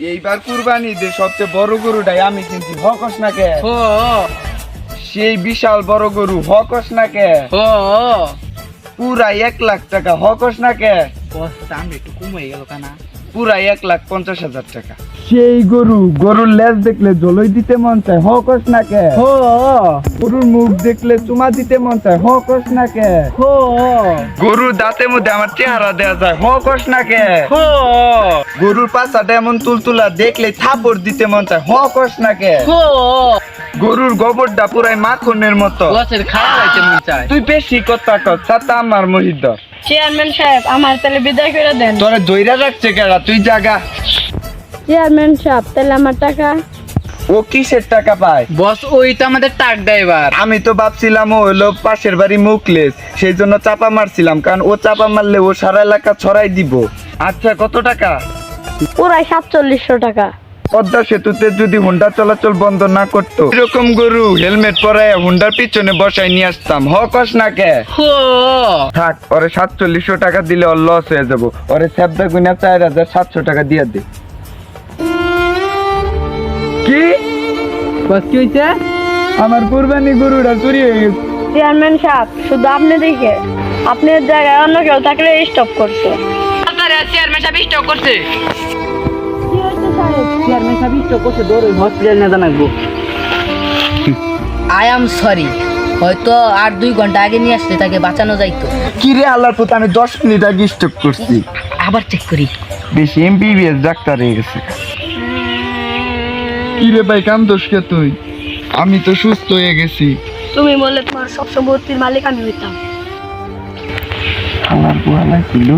এইবার কুরবানি ঈদে সবচেয়ে বড় গরুটাই আমি কিনছি, হকস না কে? ও সেই বিশাল বড় গরু, হকস না কে? ও পুরা 1,00,000 টাকা, হকস না কে? বস দাম একটু কমে গেল কেনা? পুরা 1,50,000 টাকা। সেই গরুর লেজ দেখলে জলই দিতে মন চায়, হকস না কে? ও গরুর মুখ দেখলে চুমা দিতে মন চায়, হকস না কে? ও গরুর দাঁতের মধ্যে আমার চেহারা দেয়া যায়, হকস না কে? ও গরুর পাছাটা এমন তুলতুলা দেখলে থাপড় দিতে মন চায়, হকস না কে? ও গরুর গোবরটা পুরাই মাখনের মতো। বসের খারাপ হইতে মন চায়। তুই বেশি কথা কর, সাতা আমার মহিদর। চেয়ারম্যান সাহেব, আমার তাহলে বিদায় করে দেন। তোরা দইরা রাখছে কেডা? তুই জাগা। চেয়ারম্যান সাহেব, তাহলে আমার টাকা? ও কিসের টাকা পায়? বস ওই তো আমাদের ট্রাক ড্রাইভার। আমি তো ভাবছিলাম ও হলো পাশের বাড়ি মুখলেস, সেই জন্য চাপা মারছিলাম, কারণ ও চাপা মারলে ও সারা এলাকা ছড়াই দিব। আচ্ছা, কত টাকা? পুরাই 4700 টাকা। পদ্মা সেতুতে যদি হুন্ডা চলাচল বন্ধ না করতো, এরকম গরু হেলমেট পরায় হুন্ডার পিছনে বসাই নিয়ে আসতাম, হকস না কে? ও থাক, ওরে 4700 টাকা দিলে ওর লস হয়ে যাবো। ওরে সেবদা গুনা 4700 টাকা দিয়ে দে। কি? বস কি হইছে? আমার কুরবানি গরুটা চুরি হয়ে গেছে। চেয়ারম্যান সাহেব, শুধু আপনি দেখে, আপনার জায়গায় অন্য কেউ থাকলে স্টপ করতো। চেয়ারম্যান সাহেব স্টক করছে। কি হয়েছে সাহেব? চেয়ারম্যান সাহেব স্টক করছে, দৌড় হসপিটাল নিয়ে জানাবো। আই এম সরি, হয়তো আর 2 ঘন্টা আগে নিয়ে আসলে তাকে বাঁচানো যাইতো। কি রে আল্লাহর পুত, আমি 10 মিনিট আগে স্টক করছি। আবার চেক করি। বেশি এমবিবিএস ডাক্তার হয়ে গেছে। কি রে ভাই, কাম দোষ কে তুই? আমি তো সুস্থ হয়ে গেছি। তুমি বললে তোমার সব সম্পত্তির মালিক আমি হইতাম। আমার বুয়া লাগছিল।